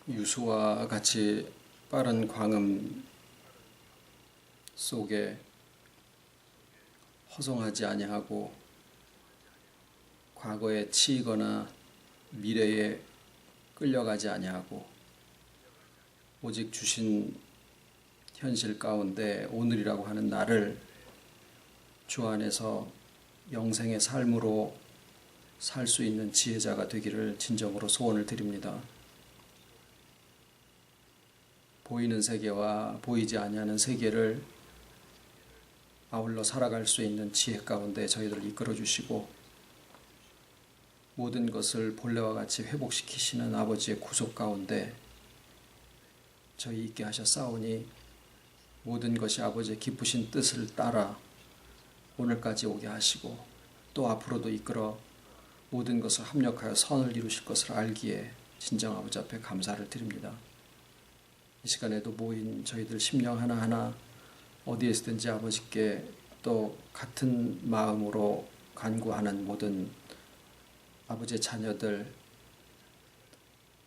유수와 같이 빠른 광음 속에 허송하지 아니하고 과거에 치이거나 미래에 끌려가지 아니하고 오직 주신 현실 가운데 오늘이라고 하는 날을 주 안에서 영생의 삶으로 살 수 있는 지혜자가 되기를 진정으로 소원을 드립니다. 보이는 세계와 보이지 아니하는 세계를 아울러 살아갈 수 있는 지혜 가운데 저희들을 이끌어 주시고 모든 것을 본래와 같이 회복시키시는 아버지의 구속 가운데 저희 있게 하셨사오니 모든 것이 아버지의 기쁘신 뜻을 따라 오늘까지 오게 하시고 또 앞으로도 이끌어 모든 것을 합력하여 선을 이루실 것을 알기에 진정 아버지 앞에 감사를 드립니다. 이 시간에도 모인 저희들 심령 하나하나 어디에 있든지 아버지께 또 같은 마음으로 간구하는 모든 아버지의 자녀들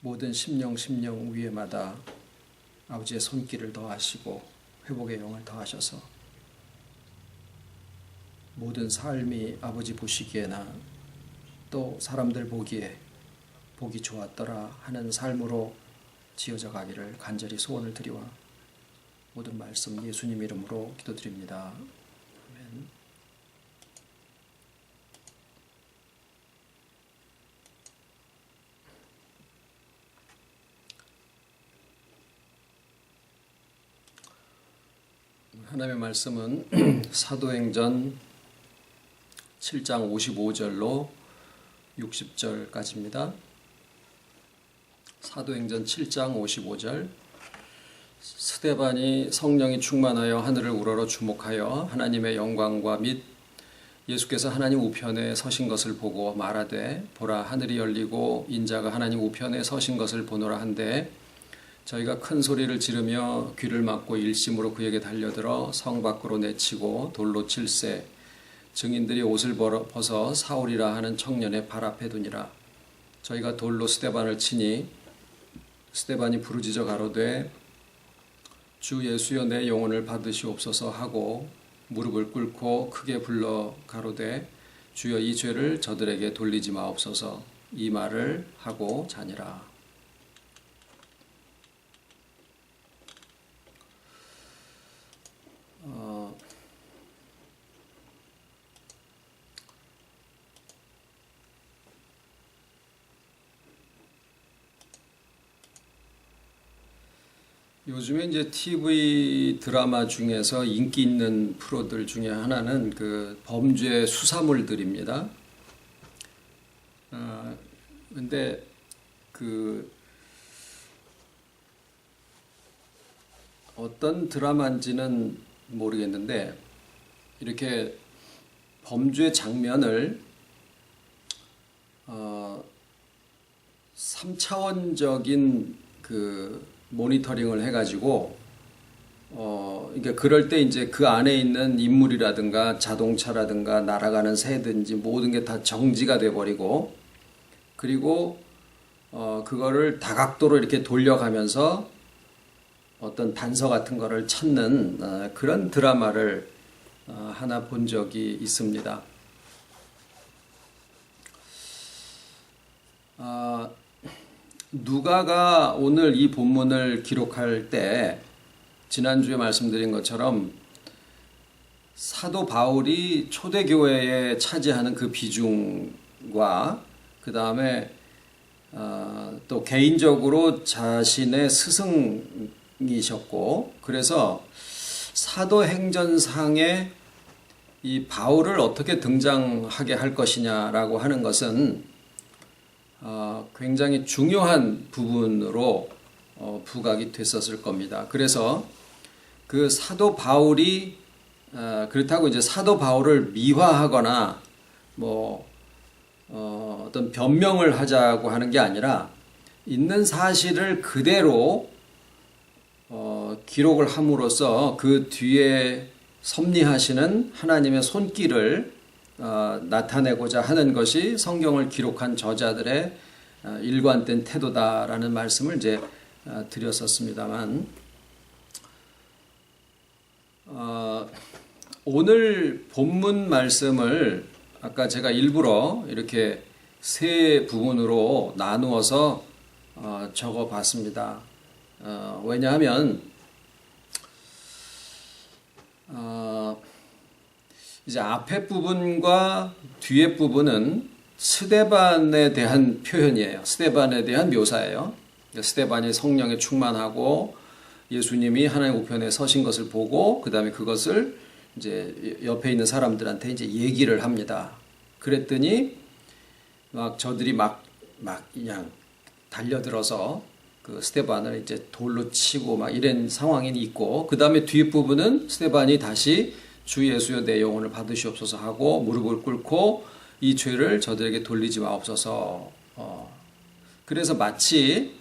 모든 심령 위에마다 아버지의 손길을 더하시고 회복의 영을 더하셔서 모든 삶이 아버지 보시기에나 또 사람들 보기에 보기 좋았더라 하는 삶으로 지어져 가기를 간절히 소원을 드리와 모든 말씀 예수님 이름으로 기도드립니다. 아멘. 하나님의 말씀은 사도행전 7장 55절로 60절까지입니다. 사도행전 7장 55절 스데반이 성령이 충만하여 하늘을 우러러 주목하여 하나님의 영광과 및 예수께서 하나님 우편에 서신 것을 보고 말하되 보라 하늘이 열리고 인자가 하나님 우편에 서신 것을 보노라 한데 저희가 큰 소리를 지르며 귀를 막고 일심으로 그에게 달려들어 성 밖으로 내치고 돌로 칠세 증인들이 옷을 벗어 사울이라 하는 청년의 발 앞에 두니라. 저희가 돌로 스데반을 치니 스데반이 부르짖어 가로되 주 예수여 내 영혼을 받으시옵소서 하고 무릎을 꿇고 크게 불러 가로되 주여 이 죄를 저들에게 돌리지 마옵소서 이 말을 하고 자니라. 요즘에 이제 TV 드라마 중에서 인기 있는 프로들 중에 하나는 그 범죄 수사물들입니다. 근데 그 어떤 드라마인지는 모르겠는데 이렇게 범죄 장면을 3차원적인 그 모니터링을 해가지고 그러니까 그럴 때 이제 그 안에 있는 인물이라든가 자동차라든가 날아가는 새든지 모든 게 다 정지가 돼버리고 그리고 그거를 다각도로 이렇게 돌려가면서 어떤 단서 같은 거를 찾는 그런 드라마를 하나 본 적이 있습니다. 누가가 오늘 이 본문을 기록할 때 지난주에 말씀드린 것처럼 사도 바울이 초대교회에 차지하는 그 비중과 그 다음에 또 개인적으로 자신의 스승이셨고 그래서 사도행전상에 이 바울을 어떻게 등장하게 할 것이냐라고 하는 것은 굉장히 중요한 부분으로 부각이 됐었을 겁니다. 그래서 그 사도 바울이 그렇다고 이제 사도 바울을 미화하거나 어떤 변명을 하자고 하는 게 아니라 있는 사실을 그대로 기록을 함으로써 그 뒤에 섭리하시는 하나님의 손길을 나타내고자 하는 것이 성경을 기록한 저자들의 일관된 태도다라는 말씀을 이제 드렸었습니다만 오늘 본문 말씀을 아까 제가 일부러 이렇게 세 부분으로 나누어서 적어 봤습니다. 왜냐하면 이제 앞에 부분과 뒤에 부분은 스데반에 대한 표현이에요. 스데반에 대한 묘사예요. 스데반이 성령에 충만하고 예수님이 하나님 우편에 서신 것을 보고 그 다음에 그것을 이제 옆에 있는 사람들한테 이제 얘기를 합니다. 그랬더니 저들이 그냥 달려들어서 그 스데반을 이제 돌로 치고 이런 상황이 있고, 그 다음에 뒷부분은 스데반이 다시 주 예수여 내 영혼을 받으시옵소서 하고 무릎을 꿇고 이 죄를 저들에게 돌리지 마옵소서. 그래서 마치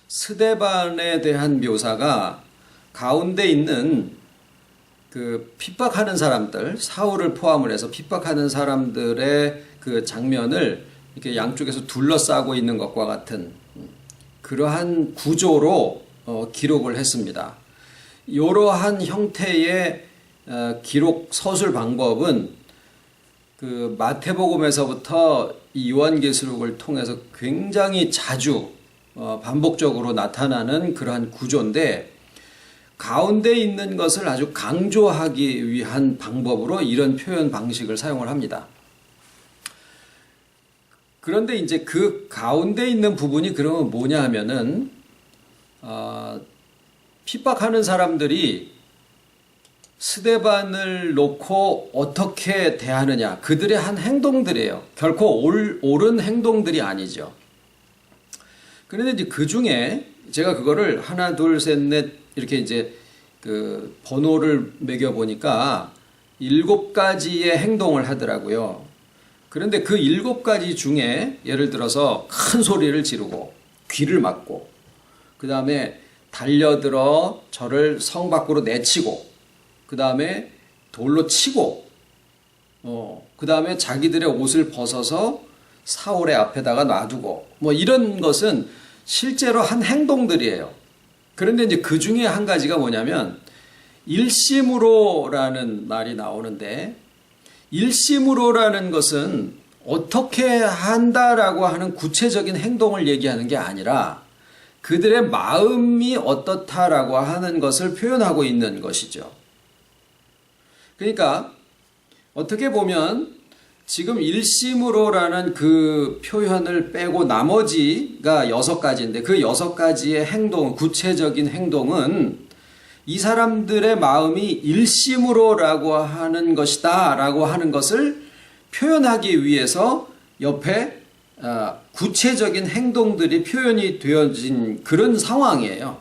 스데반에 대한 묘사가 가운데 있는 그 핍박하는 사람들, 사울을 포함을 해서 핍박하는 사람들의 그 장면을 이렇게 양쪽에서 둘러싸고 있는 것과 같은 그러한 구조로 기록을 했습니다. 이러한 형태의 기록 서술 방법은 그 마태복음에서부터 이 요한계시록을 통해서 굉장히 자주 반복적으로 나타나는 그러한 구조인데, 가운데 있는 것을 아주 강조하기 위한 방법으로 이런 표현 방식을 사용을 합니다. 그런데 이제 그 가운데 있는 부분이 그러면 뭐냐 하면은 핍박하는 사람들이 스데반을 놓고 어떻게 대하느냐, 그들의 한 행동들이에요. 결코 옳은 행동들이 아니죠. 그런데 이제 그 중에 제가 그거를 하나, 둘, 셋, 넷 이렇게 이제 그 번호를 매겨 보니까 7가지의 행동을 하더라고요. 그런데 그 7가지 중에 예를 들어서 큰 소리를 지르고 귀를 막고, 그 다음에 달려들어 저를 성 밖으로 내치고, 그 다음에 돌로 치고, 그 다음에 자기들의 옷을 벗어서 사울의 앞에다가 놔두고, 이런 것은 실제로 한 행동들이에요. 그런데 이제 그 중에 한 가지가 뭐냐면 일심으로라는 말이 나오는데, 일심으로라는 것은 어떻게 한다라고 하는 구체적인 행동을 얘기하는 게 아니라 그들의 마음이 어떻다라고 하는 것을 표현하고 있는 것이죠. 그러니까 어떻게 보면 지금 일심으로라는 그 표현을 빼고 나머지가 6가지인데, 그 6가지의 행동, 구체적인 행동은 이 사람들의 마음이 일심으로라고 하는 것이다 라고 하는 것을 표현하기 위해서 옆에 구체적인 행동들이 표현이 되어진 그런 상황이에요.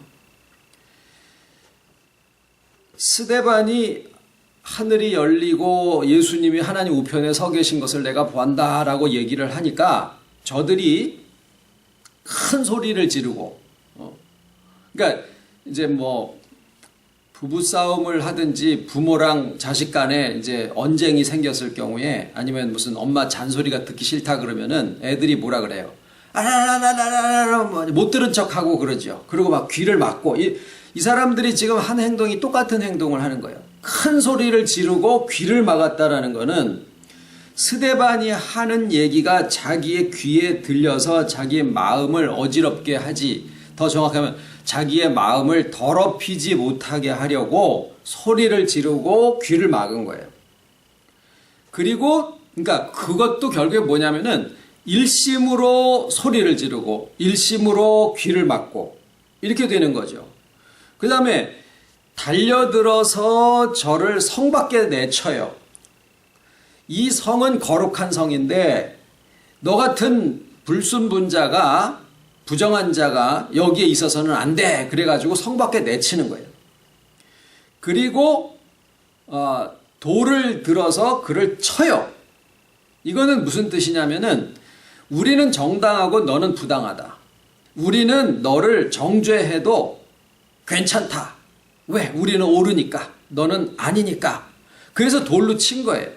스데반이 하늘이 열리고 예수님이 하나님 우편에 서 계신 것을 내가 보았다 라고 얘기를 하니까 저들이 큰 소리를 지르고, 그러니까 이제 부부싸움을 하든지 부모랑 자식 간에 이제 언쟁이 생겼을 경우에, 아니면 무슨 엄마 잔소리가 듣기 싫다 그러면은 애들이 뭐라 그래요? 아라라라라라 못 들은 척하고 그러죠. 그리고 막 귀를 막고, 이 사람들이 지금 한 행동이 똑같은 행동을 하는 거예요. 큰 소리를 지르고 귀를 막았다라는 거는 스데반이 하는 얘기가 자기의 귀에 들려서 자기의 마음을 어지럽게 하지, 더 정확하면 자기의 마음을 더럽히지 못하게 하려고 소리를 지르고 귀를 막은 거예요. 그리고 그러니까 그것도 결국에 뭐냐면은 일심으로 소리를 지르고 일심으로 귀를 막고 이렇게 되는 거죠. 그 다음에 달려들어서 저를 성 밖에 내쳐요. 이 성은 거룩한 성인데 너 같은 불순분자가, 부정한 자가 여기에 있어서는 안 돼. 그래가지고 성 밖에 내치는 거예요. 그리고 돌을 들어서 그를 쳐요. 이거는 무슨 뜻이냐면은 우리는 정당하고 너는 부당하다. 우리는 너를 정죄해도 괜찮다. 왜? 우리는 옳으니까. 너는 아니니까. 그래서 돌로 친 거예요.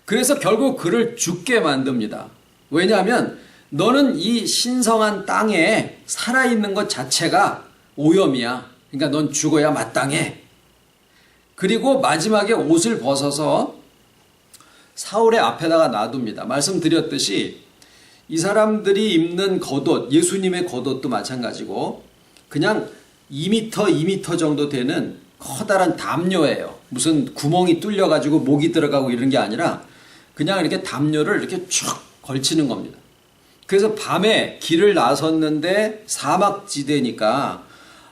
그래서 결국 그를 죽게 만듭니다. 왜냐하면 너는 이 신성한 땅에 살아있는 것 자체가 오염이야. 그러니까 넌 죽어야 마땅해. 그리고 마지막에 옷을 벗어서 사울의 앞에다가 놔둡니다. 말씀드렸듯이 이 사람들이 입는 겉옷, 예수님의 겉옷도 마찬가지고 그냥 2m, 2m 정도 되는 커다란 담요예요. 무슨 구멍이 뚫려가지고 목이 들어가고 이런 게 아니라 그냥 이렇게 담요를 이렇게 쭉 걸치는 겁니다. 그래서 밤에 길을 나섰는데 사막지대니까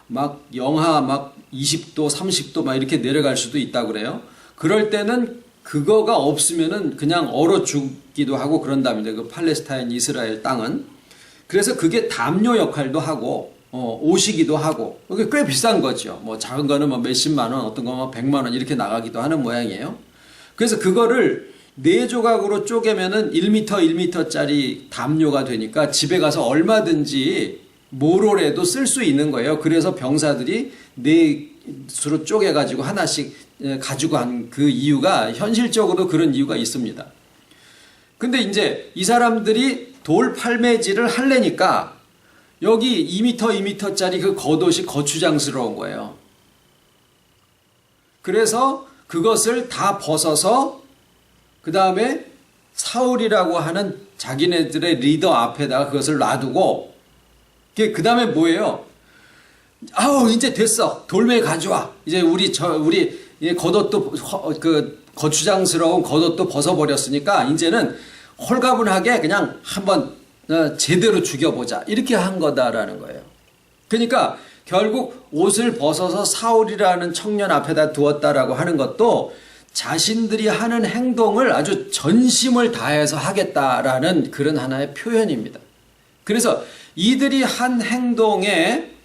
막 영하 막 20도, 30도 막 이렇게 내려갈 수도 있다고 그래요. 그럴 때는 그거가 없으면은 그냥 얼어 죽기도 하고 그런답니다. 그 팔레스타인 이스라엘 땅은. 그래서 그게 담요 역할도 하고 옷이기도 하고 그게 꽤 비싼 거죠. 뭐 작은 거는 뭐 몇십만 원, 어떤 거는 100만 원 이렇게 나가기도 하는 모양이에요. 그래서 그거를 4조각으로 쪼개면은 1m, 1m짜리 담요가 되니까 집에 가서 얼마든지 모로라도 쓸 수 있는 거예요. 그래서 병사들이 4수로 쪼개가지고 하나씩 가지고 한 그 이유가 현실적으로 그런 이유가 있습니다. 근데 이제 이 사람들이 돌 팔매질을 하려니까 여기 2m, 2m짜리 그 겉옷이 거추장스러운 거예요. 그래서 그것을 다 벗어서 그 다음에 사울이라고 하는 자기네들의 리더 앞에다가 그것을 놔두고 그 다음에 뭐예요? 아우 이제 됐어. 돌멩이 가져와. 이제 우리 겉옷도 그 거추장스러운 겉옷도 벗어버렸으니까 이제는 홀가분하게 그냥 한번 제대로 죽여보자. 이렇게 한 거다라는 거예요. 그러니까 결국 옷을 벗어서 사울이라는 청년 앞에다 두었다라고 하는 것도 자신들이 하는 행동을 아주 전심을 다해서 하겠다라는 그런 하나의 표현입니다. 그래서 이들이 한 행동에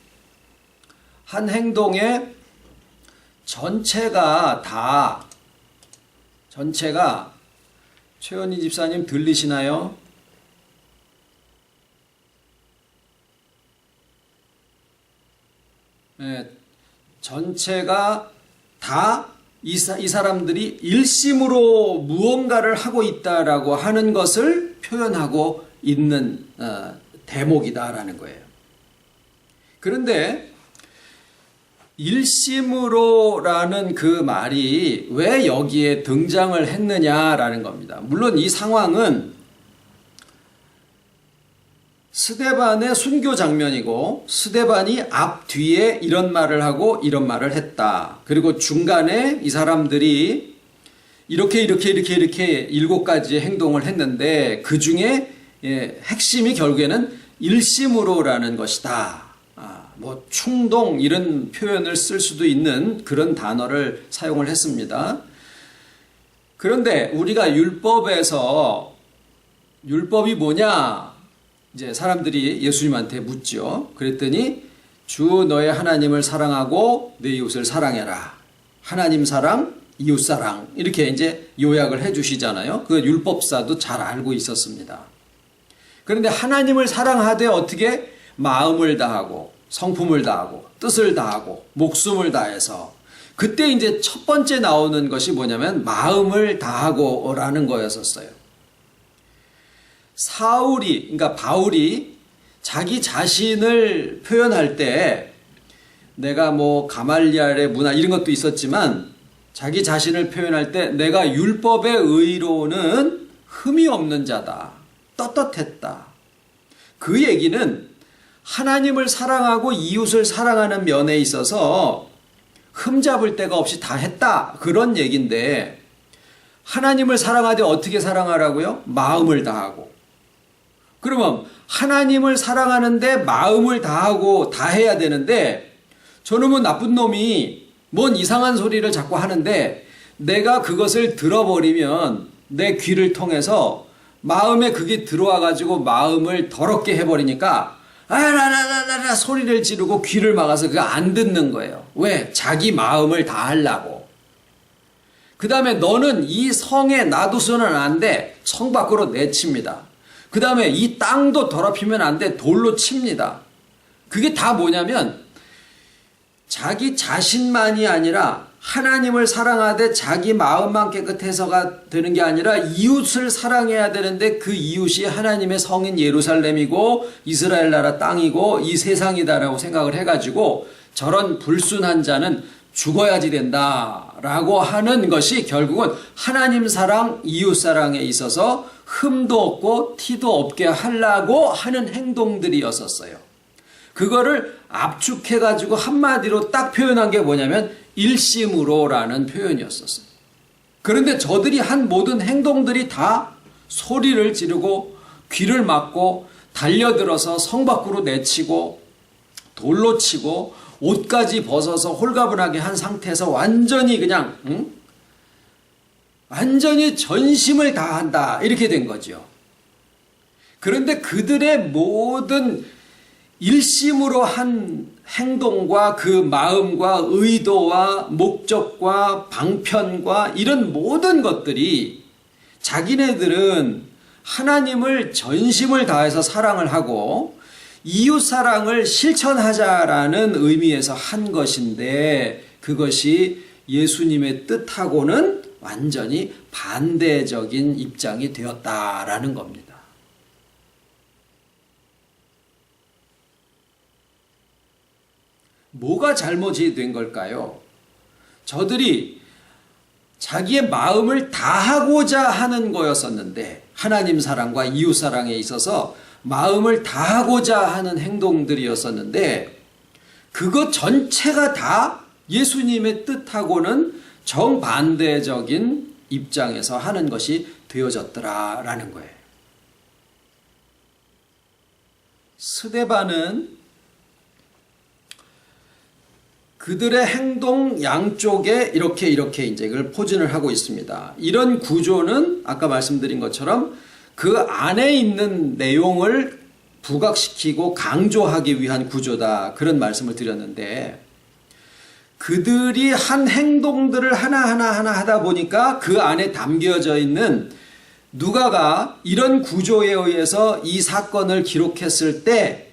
전체가 최현희 집사님 들리시나요? 네, 전체가 다 이 사람들이 일심으로 무언가를 하고 있다라고 하는 것을 표현하고 있는 대목이다라는 거예요. 그런데 일심으로라는 그 말이 왜 여기에 등장을 했느냐라는 겁니다. 물론 이 상황은 스데반의 순교 장면이고 스데반이 앞뒤에 이런 말을 하고 이런 말을 했다. 그리고 중간에 이 사람들이 이렇게 7가지의 행동을 했는데 그 중에 핵심이 결국에는 일심으로라는 것이다. 뭐 충동 이런 표현을 쓸 수도 있는 그런 단어를 사용을 했습니다. 그런데 우리가 율법이 뭐냐? 이제 사람들이 예수님한테 묻죠. 그랬더니 주 너의 하나님을 사랑하고 내 이웃을 사랑해라. 하나님 사랑, 이웃 사랑 이렇게 이제 요약을 해주시잖아요. 그 율법사도 잘 알고 있었습니다. 그런데 하나님을 사랑하되 어떻게 마음을 다하고 성품을 다하고 뜻을 다하고 목숨을 다해서 그때 이제 첫 번째 나오는 것이 뭐냐면 마음을 다하고라는 거였었어요. 그러니까 바울이 자기 자신을 표현할 때 내가 뭐 가말리알의 문화 이런 것도 있었지만 자기 자신을 표현할 때 내가 율법의 의로는 흠이 없는 자다. 떳떳했다. 그 얘기는 하나님을 사랑하고 이웃을 사랑하는 면에 있어서 흠잡을 데가 없이 다 했다. 그런 얘기인데 하나님을 사랑하되 어떻게 사랑하라고요? 마음을 다하고. 그러면 하나님을 사랑하는데 마음을 다하고 다해야 되는데 저놈은 나쁜 놈이 뭔 이상한 소리를 자꾸 하는데 내가 그것을 들어버리면 내 귀를 통해서 마음에 그게 들어와 가지고 마음을 더럽게 해버리니까 아라라라라 소리를 지르고 귀를 막아서 그거 안 듣는 거예요. 왜? 자기 마음을 다하려고. 그 다음에 너는 이 성에 놔두서는 안 돼. 성 밖으로 내칩니다. 그 다음에 이 땅도 더럽히면 안 돼. 돌로 칩니다. 그게 다 뭐냐면 자기 자신만이 아니라 하나님을 사랑하되 자기 마음만 깨끗해서가 되는 게 아니라 이웃을 사랑해야 되는데 그 이웃이 하나님의 성인 예루살렘이고 이스라엘 나라 땅이고 이 세상이다라고 생각을 해가지고 저런 불순한 자는 죽어야지 된다라고 하는 것이 결국은 하나님 사랑, 이웃 사랑에 있어서 흠도 없고 티도 없게 하려고 하는 행동들이었었어요. 그거를 압축해가지고 한마디로 딱 표현한 게 뭐냐면 일심으로라는 표현이었었어요. 그런데 저들이 한 모든 행동들이 다 소리를 지르고 귀를 막고 달려들어서 성 밖으로 내치고 돌로 치고 옷까지 벗어서 홀가분하게 한 상태에서 완전히 그냥 완전히 전심을 다한다 이렇게 된 거죠. 그런데 그들의 모든 일심으로 한 행동과 그 마음과 의도와 목적과 방편과 이런 모든 것들이 자기네들은 하나님을 전심을 다해서 사랑을 하고 이웃 사랑을 실천하자라는 의미에서 한 것인데 그것이 예수님의 뜻하고는 완전히 반대적인 입장이 되었다라는 겁니다. 뭐가 잘못이 된 걸까요? 저들이 자기의 마음을 다하고자 하는 거였었는데 하나님 사랑과 이웃 사랑에 있어서 마음을 다하고자 하는 행동들이었었는데 그것 전체가 다 예수님의 뜻하고는 정반대적인 입장에서 하는 것이 되어졌더라라는 거예요. 스데반은 그들의 행동 양쪽에 이렇게 이제 이걸 포진을 하고 있습니다. 이런 구조는 아까 말씀드린 것처럼 그 안에 있는 내용을 부각시키고 강조하기 위한 구조다. 그런 말씀을 드렸는데 그들이 한 행동들을 하나하나 하다 보니까 그 안에 담겨져 있는 누가가 이런 구조에 의해서 이 사건을 기록했을 때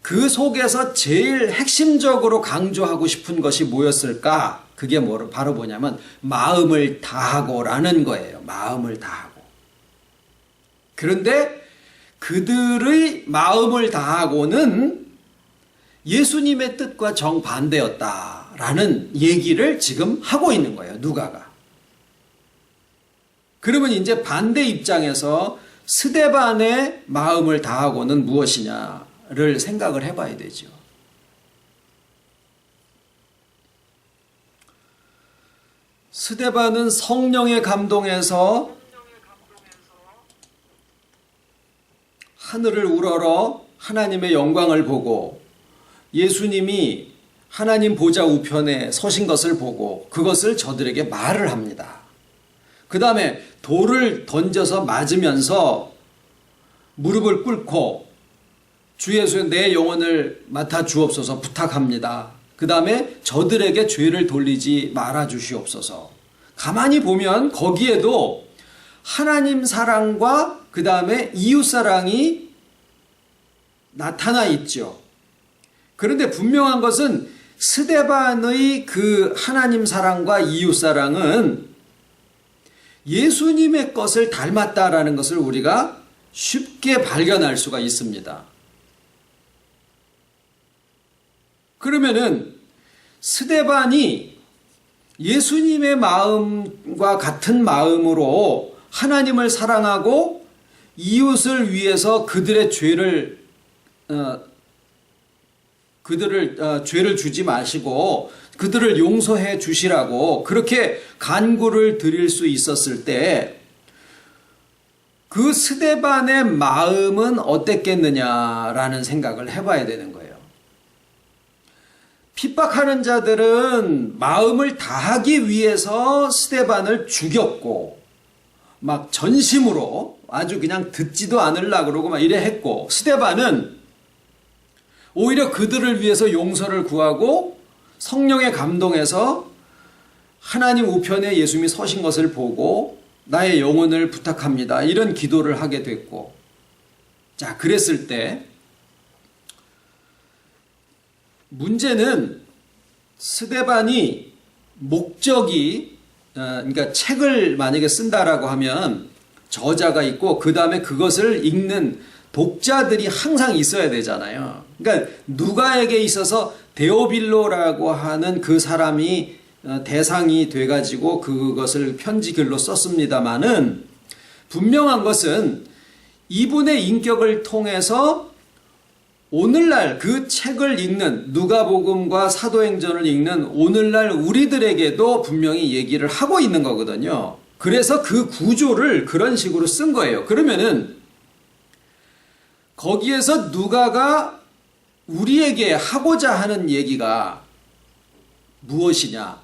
그 속에서 제일 핵심적으로 강조하고 싶은 것이 뭐였을까? 그게 바로 뭐냐면 마음을 다하고라는 거예요. 마음을 다하고. 그런데 그들의 마음을 다하고는 예수님의 뜻과 정반대였다라는 얘기를 지금 하고 있는 거예요. 누가가. 그러면 이제 반대 입장에서 스데반의 마음을 다하고는 무엇이냐를 생각을 해봐야 되죠. 스데반은 성령의 감동에서 하늘을 우러러 하나님의 영광을 보고 예수님이 하나님 보좌 우편에 서신 것을 보고 그것을 저들에게 말을 합니다. 그 다음에 돌을 던져서 맞으면서 무릎을 꿇고 주 예수여 내 영혼을 맡아 주옵소서 부탁합니다. 그 다음에 저들에게 죄를 돌리지 말아 주시옵소서. 가만히 보면 거기에도 하나님 사랑과 그 다음에 이웃 사랑이 나타나 있죠. 그런데 분명한 것은 스데반의 그 하나님 사랑과 이웃 사랑은 예수님의 것을 닮았다라는 것을 우리가 쉽게 발견할 수가 있습니다. 그러면은 스데반이 예수님의 마음과 같은 마음으로 하나님을 사랑하고 이웃을 위해서 그들의 죄를 죄를 주지 마시고 그들을 용서해 주시라고 그렇게 간구를 드릴 수 있었을 때 그 스데반의 마음은 어땠겠느냐라는 생각을 해봐야 되는 거예요. 핍박하는 자들은 마음을 다하기 위해서 스데반을 죽였고 막 전심으로 아주 그냥 듣지도 않으려고 그러고 막 이래 했고 스데반은 오히려 그들을 위해서 용서를 구하고 성령의 감동에서 하나님 우편에 예수님이 서신 것을 보고 나의 영혼을 부탁합니다. 이런 기도를 하게 됐고 자 그랬을 때 문제는 스데반이 목적이 그러니까 책을 만약에 쓴다라고 하면 저자가 있고 그 다음에 그것을 읽는 독자들이 항상 있어야 되잖아요. 그러니까 누가에게 있어서 데오빌로라고 하는 그 사람이 대상이 돼가지고 그것을 편지글로 썼습니다마는 분명한 것은 이분의 인격을 통해서 오늘날 그 책을 읽는 누가복음과 사도행전을 읽는 오늘날 우리들에게도 분명히 얘기를 하고 있는 거거든요. 그래서 그 구조를 그런 식으로 쓴 거예요. 그러면은 거기에서 누가가 우리에게 하고자 하는 얘기가 무엇이냐?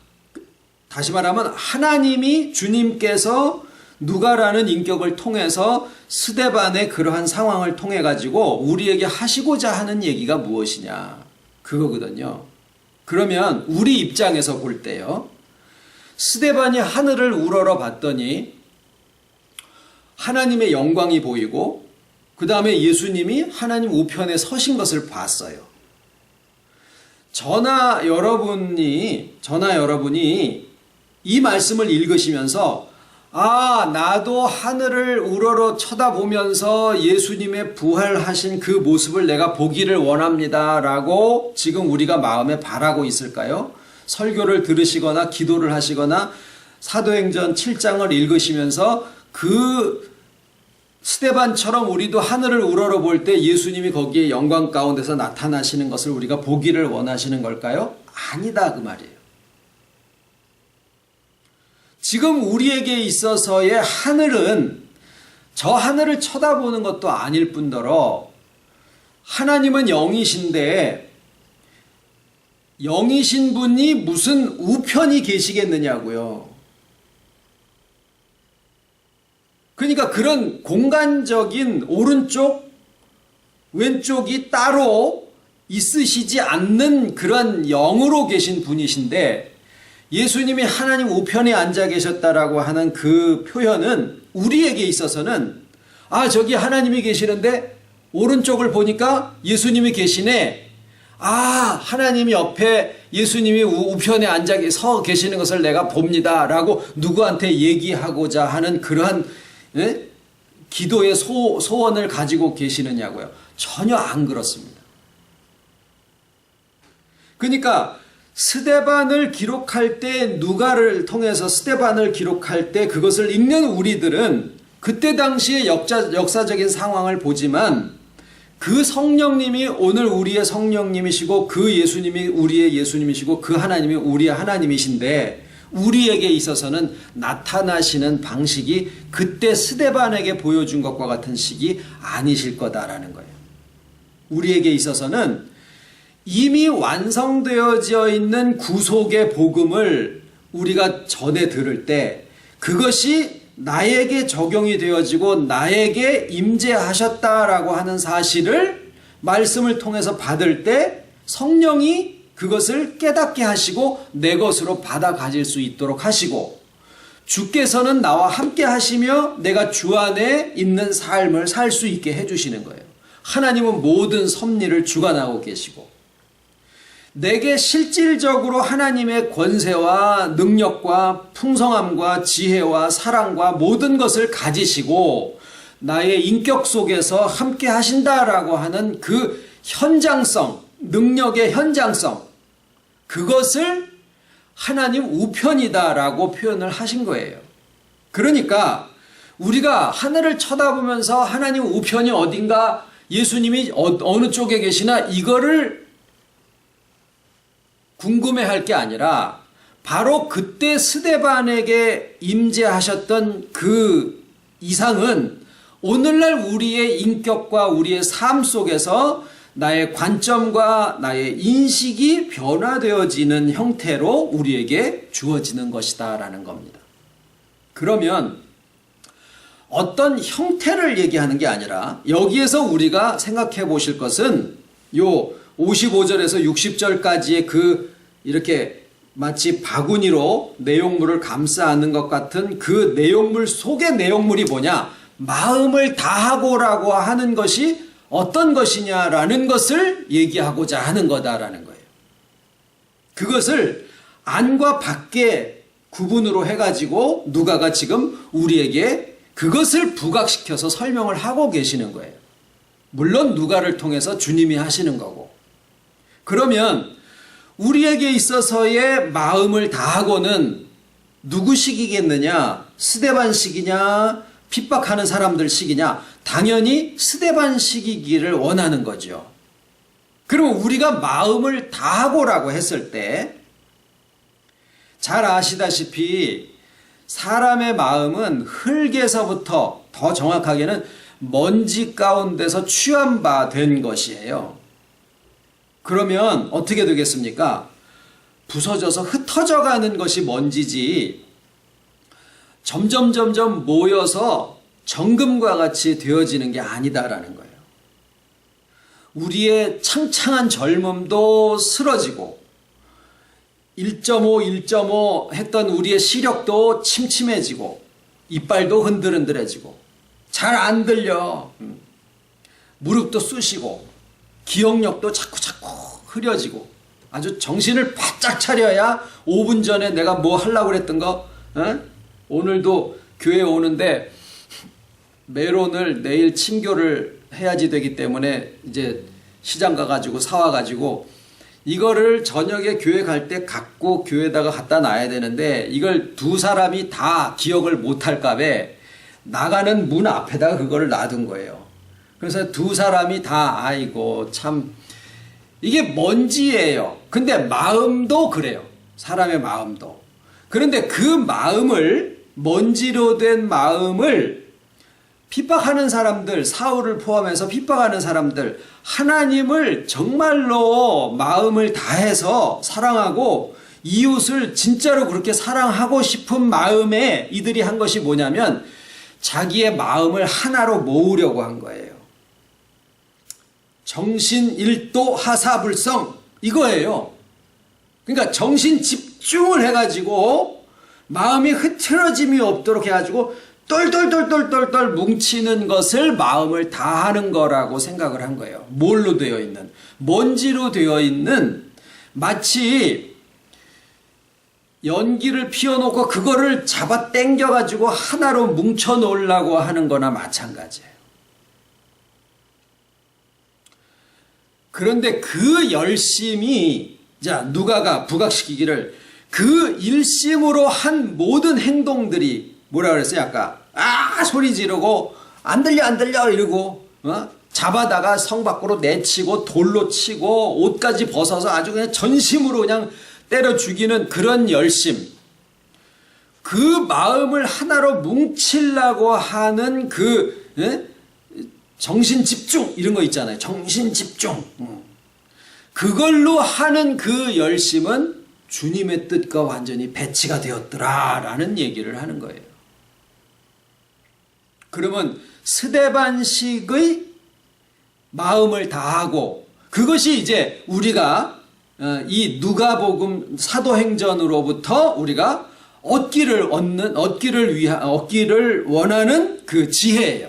다시 말하면 하나님이 주님께서 누가라는 인격을 통해서 스데반의 그러한 상황을 통해 가지고 우리에게 하시고자 하는 얘기가 무엇이냐? 그거거든요. 그러면 우리 입장에서 볼 때요. 스데반이 하늘을 우러러 봤더니 하나님의 영광이 보이고 그 다음에 예수님이 하나님 우편에 서신 것을 봤어요. 저나 여러분이 이 말씀을 읽으시면서 나도 하늘을 우러러 쳐다보면서 예수님의 부활하신 그 모습을 내가 보기를 원합니다 라고 지금 우리가 마음에 바라고 있을까요? 설교를 들으시거나 기도를 하시거나 사도행전 7장을 읽으시면서 그 스데반처럼 우리도 하늘을 우러러 볼 때 예수님이 거기에 영광 가운데서 나타나시는 것을 우리가 보기를 원하시는 걸까요? 아니다 그 말이에요. 지금 우리에게 있어서의 하늘은 저 하늘을 쳐다보는 것도 아닐 뿐더러 하나님은 영이신데 영이신 분이 무슨 우편이 계시겠느냐고요. 그러니까 그런 공간적인 오른쪽, 왼쪽이 따로 있으시지 않는 그런 영으로 계신 분이신데 예수님이 하나님 우편에 앉아 계셨다라고 하는 그 표현은 우리에게 있어서는 저기 하나님이 계시는데 오른쪽을 보니까 예수님이 계시네. 하나님이 옆에 예수님이 우편에 앉아 서 계시는 것을 내가 봅니다. 라고 누구한테 얘기하고자 하는 그러한 기도의 소원을 가지고 계시느냐고요. 전혀 안 그렇습니다. 그러니까 스데반을 기록할 때 누가를 통해서 스데반을 기록할 때 그것을 읽는 우리들은 그때 당시의 역사적인 상황을 보지만 그 성령님이 오늘 우리의 성령님이시고 그 예수님이 우리의 예수님이시고 그 하나님이 우리의 하나님이신데 우리에게 있어서는 나타나시는 방식이 그때 스데반에게 보여준 것과 같은 식이 아니실 거다라는 거예요. 우리에게 있어서는 이미 완성되어져 있는 구속의 복음을 우리가 전해 들을 때 그것이 나에게 적용이 되어지고 나에게 임재하셨다라고 하는 사실을 말씀을 통해서 받을 때 성령이 그것을 깨닫게 하시고 내 것으로 받아 가질 수 있도록 하시고 주께서는 나와 함께 하시며 내가 주 안에 있는 삶을 살 수 있게 해주시는 거예요. 하나님은 모든 섭리를 주관하고 계시고 내게 실질적으로 하나님의 권세와 능력과 풍성함과 지혜와 사랑과 모든 것을 가지시고 나의 인격 속에서 함께 하신다라고 하는 그 현장성, 능력의 현장성, 그것을 하나님 우편이다라고 표현을 하신 거예요. 그러니까 우리가 하늘을 쳐다보면서 하나님 우편이 어딘가 예수님이 어느 쪽에 계시나 이거를 궁금해할 게 아니라 바로 그때 스데반에게 임재하셨던 그 이상은 오늘날 우리의 인격과 우리의 삶 속에서 나의 관점과 나의 인식이 변화되어지는 형태로 우리에게 주어지는 것이다 라는 겁니다. 그러면 어떤 형태를 얘기하는 게 아니라 여기에서 우리가 생각해 보실 것은 요 55절에서 60절까지의 그 이렇게 마치 바구니로 내용물을 감싸 안는 것 같은 그 내용물 속의 내용물이 뭐냐? 마음을 다하고라고 하는 것이 어떤 것이냐라는 것을 얘기하고자 하는 거다라는 거예요. 그것을 안과 밖의 구분으로 해가지고 누가가 지금 우리에게 그것을 부각시켜서 설명을 하고 계시는 거예요. 물론 누가를 통해서 주님이 하시는 거고. 그러면 우리에게 있어서의 마음을 다하고는 누구식이겠느냐? 스데반식이냐? 핍박하는 사람들식이냐? 당연히 스데반식이기를 원하는 거죠. 그러면 우리가 마음을 다하고라고 했을 때 잘 아시다시피 사람의 마음은 흙에서부터, 더 정확하게는 먼지 가운데서 취한 바 된 것이에요. 그러면 어떻게 되겠습니까? 부서져서 흩어져 가는 것이 먼지지 점점 모여서 정금과 같이 되어지는 게 아니다라는 거예요. 우리의 창창한 젊음도 쓰러지고 1.5 했던 우리의 시력도 침침해지고 이빨도 흔들흔들해지고 잘 안 들려. 무릎도 쑤시고 기억력도 자꾸 흐려지고 아주 정신을 바짝 차려야 5분 전에 내가 뭐 하려고 그랬던 거 오늘도 교회 오는데 메론을 내일 친교를 해야지 되기 때문에 이제 시장 가가지고 사와가지고 이거를 저녁에 교회 갈 때 갖고 교회에다가 갖다 놔야 되는데 이걸 두 사람이 다 기억을 못할까 봐 나가는 문 앞에다가 그거를 놔둔 거예요. 그래서 두 사람이 다 아이고 참 이게 먼지예요. 근데 마음도 그래요. 사람의 마음도. 그런데 그 마음을 먼지로 된 마음을 핍박하는 사람들, 사울을 포함해서 핍박하는 사람들, 하나님을 정말로 마음을 다해서 사랑하고 이웃을 진짜로 그렇게 사랑하고 싶은 마음에 이들이 한 것이 뭐냐면 자기의 마음을 하나로 모으려고 한 거예요. 정신일도 하사불성 이거예요. 그러니까 정신 집중을 해가지고 마음이 흐트러짐이 없도록 해가지고 똘똘똘똘똘똘 뭉치는 것을 마음을 다하는 거라고 생각을 한 거예요. 뭘로 되어 있는? 먼지로 되어 있는 마치 연기를 피워놓고 그거를 잡아 당겨가지고 하나로 뭉쳐 놓으려고 하는 거나 마찬가지예요. 그런데 그 열심이 자 누가가 부각시키기를 그 일심으로 한 모든 행동들이 뭐라 그랬어요? 아까 소리 지르고 안 들려 이러고 잡아다가 성 밖으로 내치고 돌로 치고 옷까지 벗어서 아주 그냥 전심으로 그냥 때려 죽이는 그런 열심, 그 마음을 하나로 뭉치려고 하는 그 정신 집중 이런 거 있잖아요. 정신 집중. 그걸로 하는 그 열심은 주님의 뜻과 완전히 배치가 되었더라라는 얘기를 하는 거예요. 그러면 스데반식의 마음을 다하고 그것이 이제 우리가 이 누가복음 사도행전으로부터 우리가 얻기를 원하는 그 지혜예요.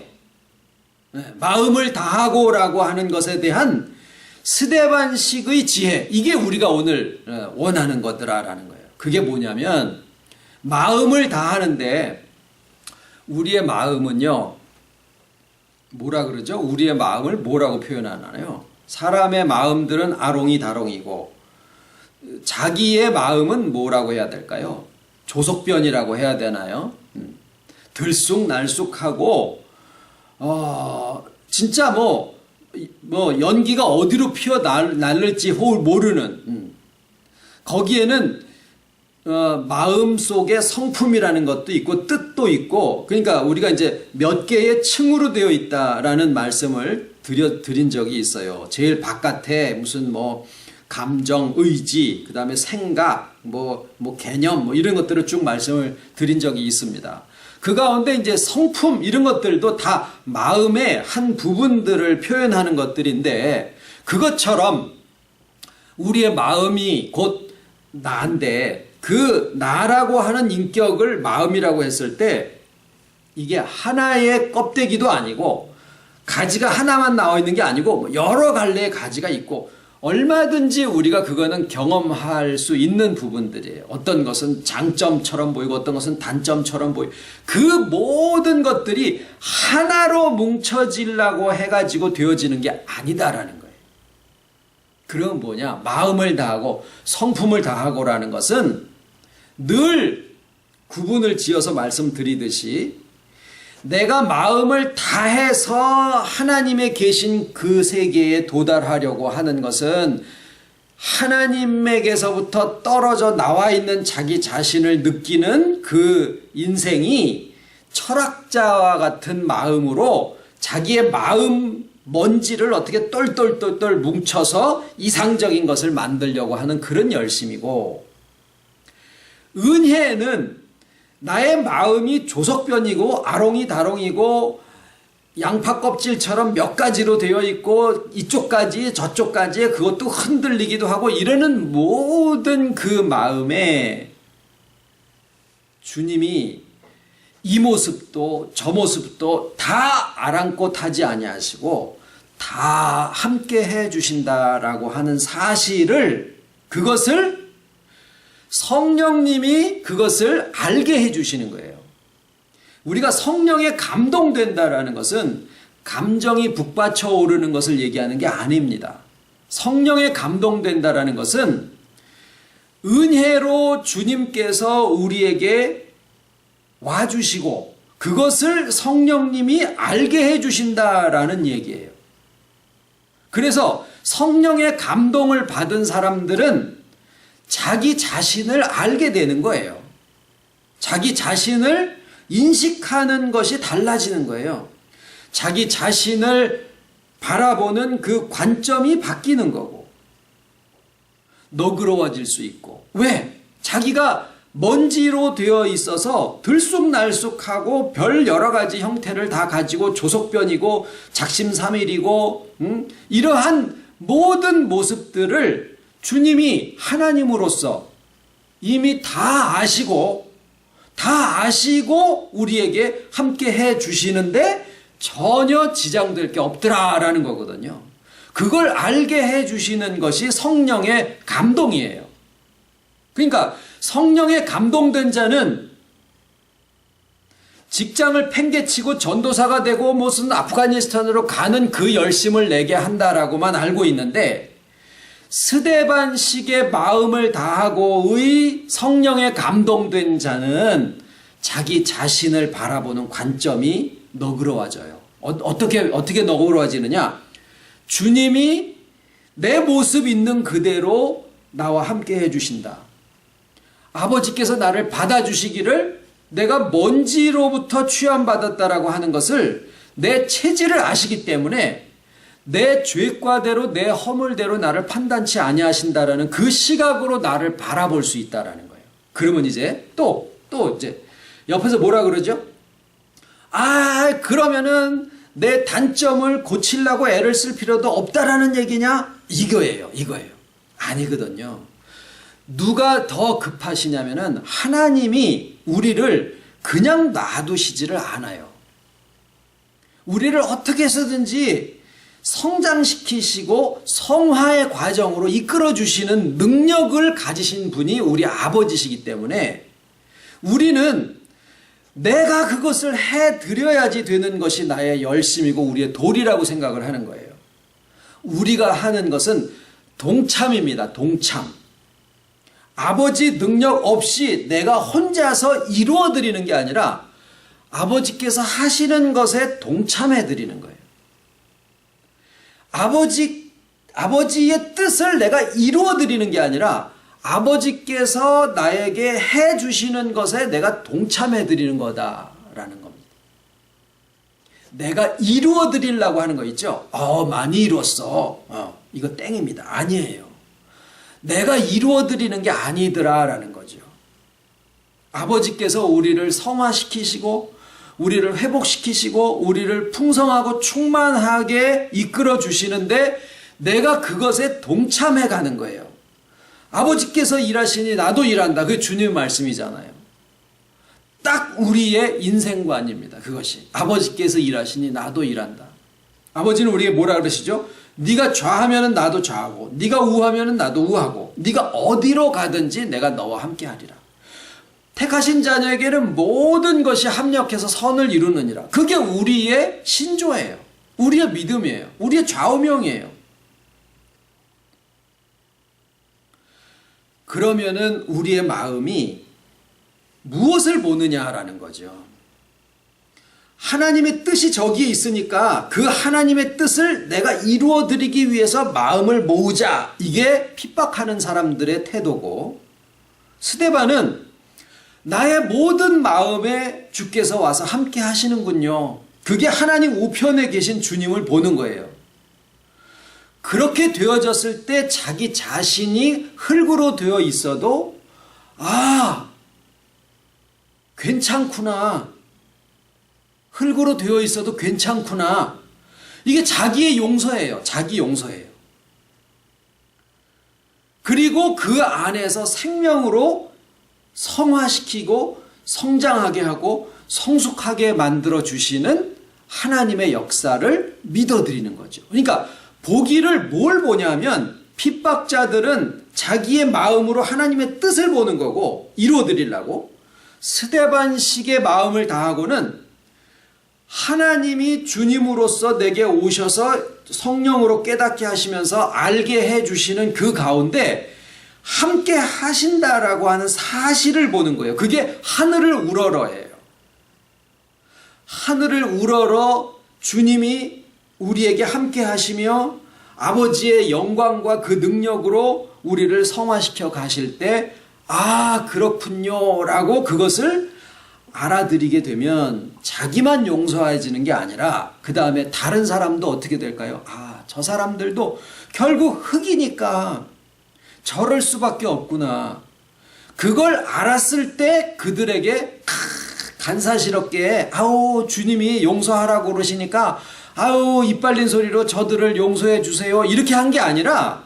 마음을 다하고라고 하는 것에 대한 스데반식의 지혜, 이게 우리가 오늘 원하는 거더라라는 거예요. 그게 뭐냐면 마음을 다하는데 우리의 마음은요, 뭐라 그러죠? 우리의 마음을 뭐라고 표현하나요? 사람의 마음들은 아롱이다롱이고 자기의 마음은 뭐라고 해야 될까요? 조석변이라고 해야 되나요? 들쑥날쑥하고 진짜 뭐 연기가 어디로 피어 날릴지 모르는 거기에는 마음 속에 성품이라는 것도 있고 뜻도 있고, 그러니까 우리가 이제 몇 개의 층으로 되어 있다라는 말씀을 드린 적이 있어요. 제일 바깥에 무슨 감정, 의지, 그 다음에 생각, 개념, 이런 것들을 쭉 말씀을 드린 적이 있습니다. 그 가운데 이제 성품, 이런 것들도 다 마음의 한 부분들을 표현하는 것들인데, 그것처럼 우리의 마음이 곧 나인데, 그 나라고 하는 인격을 마음이라고 했을 때, 이게 하나의 껍데기도 아니고, 가지가 하나만 나와 있는 게 아니고, 여러 갈래의 가지가 있고, 얼마든지 우리가 그거는 경험할 수 있는 부분들이에요. 어떤 것은 장점처럼 보이고 어떤 것은 단점처럼 보이고 그 모든 것들이 하나로 뭉쳐지려고 해가지고 되어지는 게 아니다라는 거예요. 그럼 뭐냐? 마음을 다하고 성품을 다하고라는 것은 늘 구분을 지어서 말씀드리듯이 내가 마음을 다해서 하나님의 계신 그 세계에 도달하려고 하는 것은 하나님에게서부터 떨어져 나와 있는 자기 자신을 느끼는 그 인생이 철학자와 같은 마음으로 자기의 마음 먼지를 어떻게 똘똘똘똘 뭉쳐서 이상적인 것을 만들려고 하는 그런 열심이고, 은혜는 나의 마음이 조석변이고 아롱이다롱이고 양파 껍질처럼 몇 가지로 되어 있고 이쪽까지 저쪽까지 그것도 흔들리기도 하고 이러는 모든 그 마음에 주님이 이 모습도 저 모습도 다 아랑곳하지 아니하시고 다 함께 해 주신다라고 하는 사실을, 그것을 성령님이 그것을 알게 해주시는 거예요. 우리가 성령에 감동된다라는 것은 감정이 북받쳐 오르는 것을 얘기하는 게 아닙니다. 성령에 감동된다라는 것은 은혜로 주님께서 우리에게 와주시고 그것을 성령님이 알게 해주신다라는 얘기예요. 그래서 성령의 감동을 받은 사람들은 자기 자신을 알게 되는 거예요. 자기 자신을 인식하는 것이 달라지는 거예요. 자기 자신을 바라보는 그 관점이 바뀌는 거고, 너그러워질 수 있고. 왜? 자기가 먼지로 되어 있어서 들쑥날쑥하고 별 여러 가지 형태를 다 가지고 조석변이고 작심삼일이고 이러한 모든 모습들을 주님이 하나님으로서 이미 다 아시고 우리에게 함께 해 주시는데 전혀 지장될 게 없더라라는 거거든요. 그걸 알게 해 주시는 것이 성령의 감동이에요. 그러니까 성령에 감동된 자는 직장을 팽개치고 전도사가 되고 무슨 아프가니스탄으로 가는 그 열심을 내게 한다라고만 알고 있는데, 스데반식의 마음을 다하고의 성령에 감동된 자는 자기 자신을 바라보는 관점이 너그러워져요. 어떻게 너그러워지느냐? 주님이 내 모습 있는 그대로 나와 함께 해주신다. 아버지께서 나를 받아주시기를 내가 먼지로부터 취함받았다라고 하는 것을 내 체질을 아시기 때문에 내 죄과대로 내 허물대로 나를 판단치 아니하신다라는 그 시각으로 나를 바라볼 수 있다라는 거예요. 그러면 이제 또 이제 옆에서 뭐라 그러죠? 그러면은 내 단점을 고치려고 애를 쓸 필요도 없다라는 얘기냐? 이거예요. 아니거든요. 누가 더 급하시냐면은 하나님이 우리를 그냥 놔두시지를 않아요. 우리를 어떻게 해서든지 성장시키시고 성화의 과정으로 이끌어 주시는 능력을 가지신 분이 우리 아버지시기 때문에 우리는 내가 그것을 해드려야지 되는 것이 나의 열심이고 우리의 도리라고 생각을 하는 거예요. 우리가 하는 것은 동참입니다. 동참. 아버지 능력 없이 내가 혼자서 이루어드리는 게 아니라 아버지께서 하시는 것에 동참해드리는 거예요. 아버지의 뜻을 내가 이루어드리는 게 아니라 아버지께서 나에게 해주시는 것에 내가 동참해드리는 거다라는 겁니다. 내가 이루어드리려고 하는 거 있죠? 많이 이루었어. 이거 땡입니다. 아니에요. 내가 이루어드리는 게 아니더라라는 거죠. 아버지께서 우리를 성화시키시고 우리를 회복시키시고 우리를 풍성하고 충만하게 이끌어 주시는데 내가 그것에 동참해 가는 거예요. 아버지께서 일하시니 나도 일한다. 그게 주님 말씀이잖아요. 딱 우리의 인생관입니다. 그것이. 아버지께서 일하시니 나도 일한다. 아버지는 우리에게 뭐라 그러시죠? 네가 좌하면은 나도 좌하고 네가 우하면은 나도 우하고 네가 어디로 가든지 내가 너와 함께 하리라. 택하신 자녀에게는 모든 것이 합력해서 선을 이루느니라. 그게 우리의 신조예요. 우리의 믿음이에요. 우리의 좌우명이에요. 그러면은 우리의 마음이 무엇을 보느냐라는 거죠. 하나님의 뜻이 저기에 있으니까 그 하나님의 뜻을 내가 이루어 드리기 위해서 마음을 모으자. 이게 핍박하는 사람들의 태도고, 스데반은 나의 모든 마음에 주께서 와서 함께 하시는군요. 그게 하나님 우편에 계신 주님을 보는 거예요. 그렇게 되어졌을 때 자기 자신이 흙으로 되어 있어도 괜찮구나. 흙으로 되어 있어도 괜찮구나. 이게 자기의 용서예요. 자기 용서예요. 그리고 그 안에서 생명으로 성화시키고 성장하게 하고 성숙하게 만들어 주시는 하나님의 역사를 믿어드리는 거죠. 그러니까 보기를 뭘 보냐면 핍박자들은 자기의 마음으로 하나님의 뜻을 보는 거고 이루어 드리려고, 스데반식의 마음을 다하고는 하나님이 주님으로서 내게 오셔서 성령으로 깨닫게 하시면서 알게 해주시는 그 가운데 함께 하신다라고 하는 사실을 보는 거예요. 그게 하늘을 우러러예요. 하늘을 우러러 주님이 우리에게 함께 하시며 아버지의 영광과 그 능력으로 우리를 성화시켜 가실 때 그렇군요 라고 그것을 알아들이게 되면 자기만 용서해지는 게 아니라 그 다음에 다른 사람도 어떻게 될까요? 저 사람들도 결국 흙이니까 저럴 수밖에 없구나. 그걸 알았을 때 그들에게 간사스럽게 주님이 용서하라고 그러시니까 이빨린 소리로 저들을 용서해 주세요 이렇게 한 게 아니라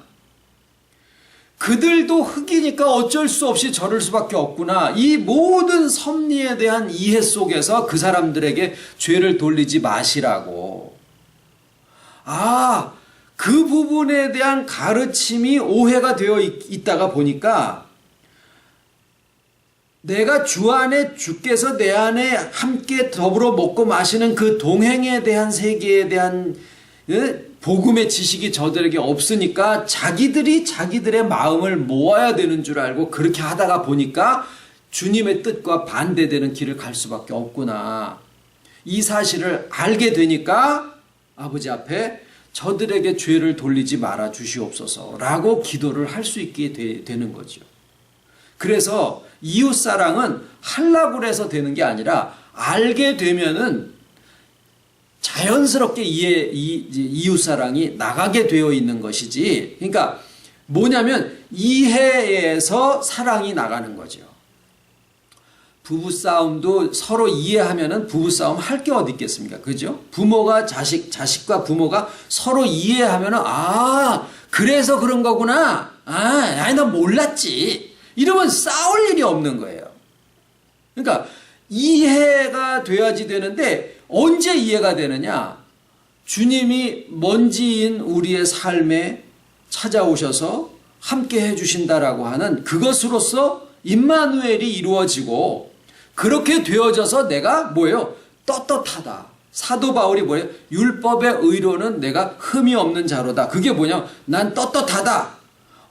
그들도 흙이니까 어쩔 수 없이 저럴 수밖에 없구나. 이 모든 섭리에 대한 이해 속에서 그 사람들에게 죄를 돌리지 마시라고. 그 부분에 대한 가르침이 오해가 되어 있다가 보니까 내가 주 안에 주께서 내 안에 함께 더불어 먹고 마시는 그 동행에 대한 세계에 대한 복음의 지식이 저들에게 없으니까 자기들이 자기들의 마음을 모아야 되는 줄 알고 그렇게 하다가 보니까 주님의 뜻과 반대되는 길을 갈 수밖에 없구나. 이 사실을 알게 되니까 아버지 앞에 저들에게 죄를 돌리지 말아 주시옵소서 라고 기도를 할 수 있게 되는 거죠. 그래서 이웃사랑은 하려고 해서 되는 게 아니라 알게 되면은 자연스럽게 이웃사랑이 나가게 되어 있는 것이지. 그러니까 뭐냐면 이해에서 사랑이 나가는 거죠. 부부싸움도 서로 이해하면은 부부싸움 할 게 어디 있겠습니까? 그죠? 부모가 자식과 부모가 서로 이해하면은 그래서 그런 거구나. 나 몰랐지. 이러면 싸울 일이 없는 거예요. 그러니까 이해가 돼야지 되는데 언제 이해가 되느냐? 주님이 먼지인 우리의 삶에 찾아오셔서 함께 해주신다라고 하는 그것으로서 임마누엘이 이루어지고 그렇게 되어져서 내가 뭐예요? 떳떳하다. 사도 바울이 뭐예요? 율법의 의로는 내가 흠이 없는 자로다. 그게 뭐냐? 난 떳떳하다.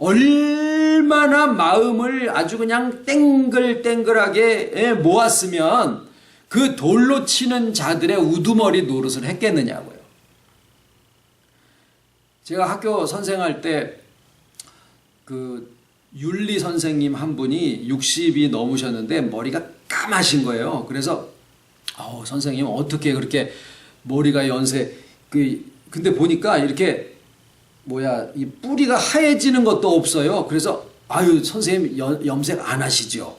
얼마나 마음을 아주 그냥 땡글땡글하게 모았으면 그 돌로 치는 자들의 우두머리 노릇을 했겠느냐고요. 제가 학교 선생할 때 그 윤리 선생님 한 분이 60이 넘으셨는데 머리가 까마신 거예요. 그래서 선생님 어떻게 그렇게 머리가 근데 보니까 이렇게 이 뿌리가 하얘지는 것도 없어요. 그래서 선생님 염색 안 하시죠?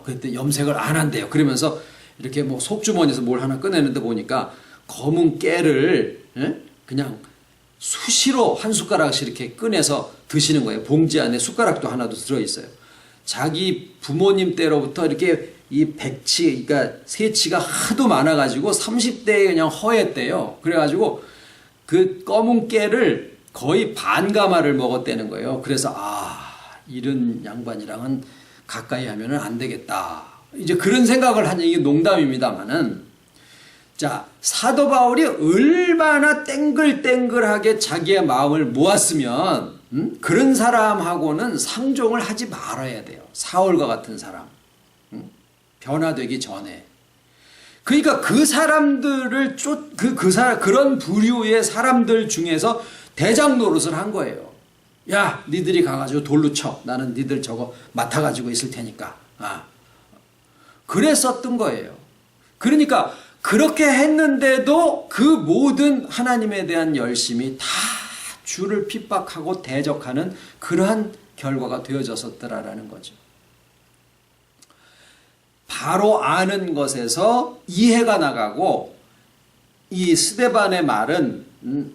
그때 염색을 안 한대요. 그러면서 이렇게 속주머니에서 뭘 하나 꺼내는데 보니까 검은 깨를 그냥 수시로 한 숟가락씩 이렇게 꺼내서 드시는 거예요. 봉지 안에 숟가락도 하나도 들어있어요. 자기 부모님 때로부터 이렇게 이 백치, 그러니까 세치가 하도 많아가지고 30대에 그냥 허했대요. 그래가지고 그 검은 깨를 거의 반가마를 먹었다는 거예요. 그래서 이런 양반이랑은 가까이 하면은 안 되겠다. 이제 그런 생각을 한 얘기 농담입니다만은, 자, 사도 바울이 얼마나 땡글땡글하게 자기의 마음을 모았으면 그런 사람하고는 상종을 하지 말아야 돼요. 사울과 같은 사람. 변화되기 전에. 그러니까 그 사람들을 그런 부류의 사람들 중에서 대장 노릇을 한 거예요. 야, 니들이 가가지고 돌로 쳐. 나는 니들 저거 맡아가지고 있을 테니까. 그랬었던 거예요. 그러니까 그렇게 했는데도 그 모든 하나님에 대한 열심이 다 주를 핍박하고 대적하는 그러한 결과가 되어졌었더라라는 거죠. 바로 아는 것에서 이해가 나가고, 이 스데반의 말은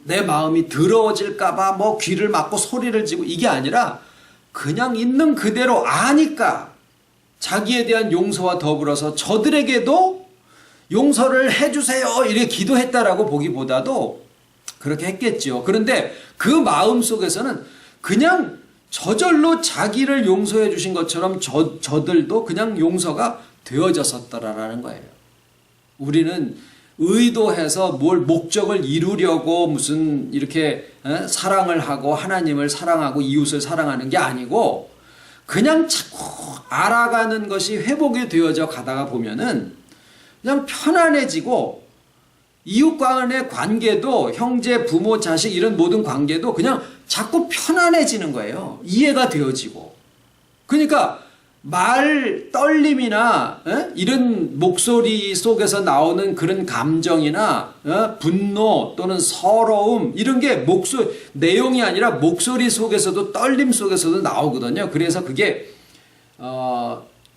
내 마음이 더러워질까봐 뭐 귀를 막고 소리를 지고 이게 아니라 그냥 있는 그대로 아니까 자기에 대한 용서와 더불어서 저들에게도 용서를 해주세요 이렇게 기도했다라고 보기보다도 그렇게 했겠죠. 그런데 그 마음 속에서는 그냥 저절로 자기를 용서해 주신 것처럼 저들도 그냥 용서가 되어졌었더라라는 거예요. 우리는 의도해서 뭘 목적을 이루려고 무슨 이렇게 사랑을 하고 하나님을 사랑하고 이웃을 사랑하는 게 아니고 그냥 자꾸 알아가는 것이 회복이 되어져 가다가 보면은 그냥 편안해지고, 이웃 간의 관계도 형제, 부모, 자식 이런 모든 관계도 그냥 자꾸 편안해지는 거예요. 이해가 되어지고. 그러니까 말 떨림이나 이런 목소리 속에서 나오는 그런 감정이나 분노 또는 서러움 이런 게 내용이 아니라 목소리 속에서도 떨림 속에서도 나오거든요. 그래서 그게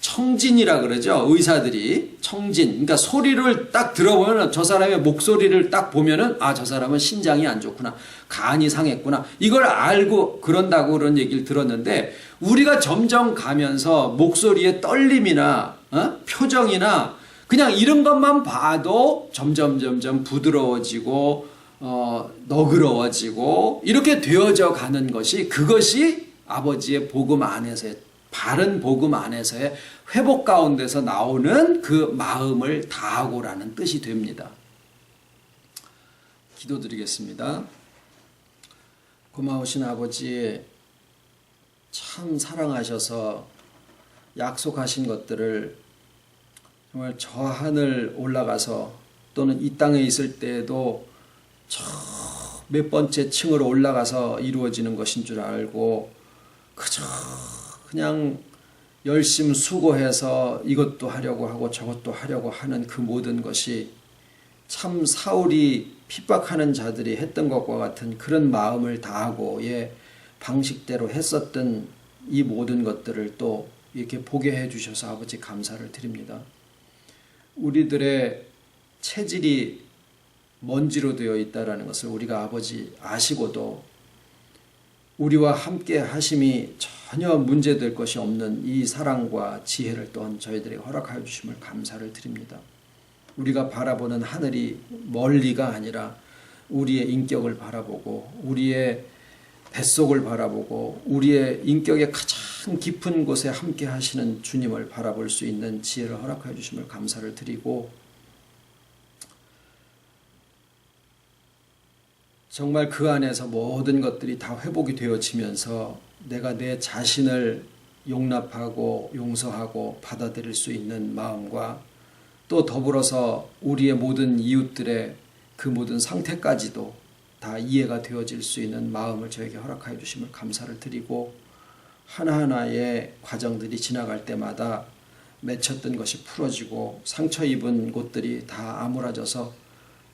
청진이라 그러죠. 의사들이 청진. 그러니까 소리를 딱 들어보면 저 사람의 목소리를 딱 보면은 저 사람은 신장이 안 좋구나. 간이 상했구나. 이걸 알고 그런다고 그런 얘기를 들었는데, 우리가 점점 가면서 목소리의 떨림이나 표정이나 그냥 이런 것만 봐도 점점 부드러워지고 너그러워지고 이렇게 되어져 가는 것이, 그것이 아버지의 복음 안에서의, 바른 복음 안에서의 회복 가운데서 나오는 그 마음을 다하고라는 뜻이 됩니다. 기도드리겠습니다. 고마우신 아버지, 참 사랑하셔서 약속하신 것들을 정말 저 하늘 올라가서 또는 이 땅에 있을 때에도 저 몇 번째 층으로 올라가서 이루어지는 것인 줄 알고 그저 그냥 열심 수고해서 이것도 하려고 하고 저것도 하려고 하는 그 모든 것이 참 사울이 핍박하는 자들이 했던 것과 같은 그런 마음을 다하고의 방식대로 했었던 이 모든 것들을 또 이렇게 보게 해주셔서 아버지 감사를 드립니다. 우리들의 체질이 먼지로 되어 있다는 것을 우리가 아버지 아시고도 우리와 함께 하심이 전혀 문제될 것이 없는 이 사랑과 지혜를 또한 저희들에게 허락하여 주심을 감사를 드립니다. 우리가 바라보는 하늘이 멀리가 아니라 우리의 인격을 바라보고 우리의 뱃속을 바라보고 우리의 인격의 가장 깊은 곳에 함께 하시는 주님을 바라볼 수 있는 지혜를 허락하여 주심을 감사를 드리고, 정말 그 안에서 모든 것들이 다 회복이 되어지면서 내가 내 자신을 용납하고 용서하고 받아들일 수 있는 마음과 또 더불어서 우리의 모든 이웃들의 그 모든 상태까지도 다 이해가 되어질 수 있는 마음을 저에게 허락하여 주심을 감사를 드리고, 하나하나의 과정들이 지나갈 때마다 맺혔던 것이 풀어지고 상처 입은 곳들이 다 아물어져서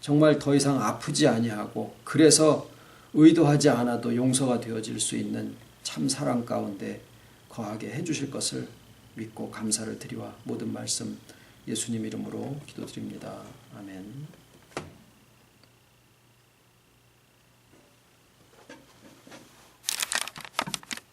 정말 더 이상 아프지 아니하고, 그래서 의도하지 않아도 용서가 되어질 수 있는 참 사랑 가운데 거하게 해주실 것을 믿고 감사를 드리와 모든 말씀 예수님 이름으로 기도드립니다. 아멘.